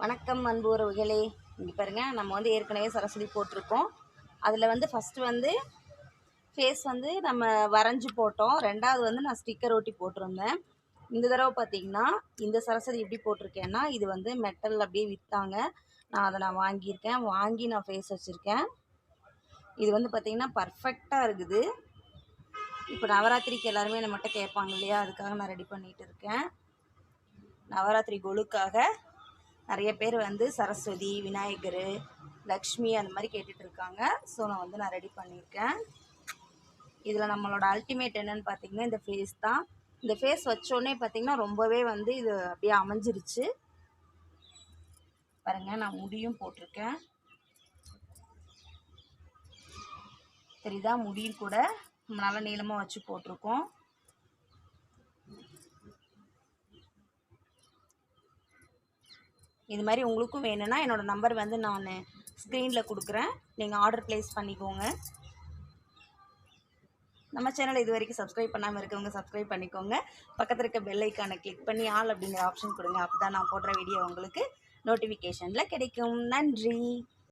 வணக்கம் அன்பு உறவுகளே. இங்கே பாருங்கள், நம்ம வந்து ஏற்கனவே சரஸ்வதி போட்டிருக்கோம். அதில் வந்து ஃபஸ்ட்டு வந்து ஃபேஸ் வந்து நம்ம வரைஞ்சி போட்டோம். ரெண்டாவது வந்து நான் ஸ்டிக்கர் ஒட்டி போட்டிருந்தேன். இந்த தடவை பார்த்திங்கன்னா இந்த சரஸ்வதி எப்படி போட்டிருக்கேன்னா, இது வந்து மெட்டல் அப்படியே விற்றாங்க. நான் வாங்கியிருக்கேன். வாங்கி நான் ஃபேஸ் வச்சுருக்கேன். இது வந்து பார்த்திங்கன்னா பர்ஃபெக்டாக இருக்குது. இப்போ நவராத்திரிக்கு எல்லாருமே நம்மகிட்ட கேட்பாங்க இல்லையா, அதுக்காக நான் ரெடி பண்ணிகிட்டு இருக்கேன். நவராத்திரி கொலுக்காக நிறைய பேர் வந்து சரஸ்வதி, விநாயகர், லக்ஷ்மி அந்த மாதிரி கேட்டுட்ருக்காங்க. ஸோ நான் ரெடி பண்ணியிருக்கேன். இதில் நம்மளோட அல்டிமேட் என்னென்னு பார்த்திங்கன்னா இந்த ஃபேஸ் தான். இந்த ஃபேஸ் வச்சோடனே பார்த்திங்கன்னா ரொம்பவே வந்து இது அப்படியே அமைஞ்சிருச்சு. பாருங்கள், நான் முடியும் போட்டிருக்கேன். தெரியுதா? முடியும் கூட நம்ம நல்லா நீளமாக வச்சு போட்டிருக்கோம். இது மாதிரி உங்களுக்கும் வேணும்னா என்னோடய நம்பர் வந்து நான் ஸ்க்ரீனில் கொடுக்குறேன். நீங்கள் ஆர்டர் ப்ளேஸ் பண்ணிக்கோங்க. நம்ம சேனலை இது வரைக்கும் சப்ஸ்கிரைப் பண்ணாமல் இருக்கவங்க சப்ஸ்கிரைப் பண்ணிக்கோங்க. பக்கத்தில் இருக்க பெல் ஐக்கானை கிளிக் பண்ணி ஆல் அப்படிங்கிற ஆப்ஷன் கொடுங்க. அப்போ தான் நான் போடுற வீடியோ உங்களுக்கு நோட்டிஃபிகேஷனில் கிடைக்கும். நன்றி.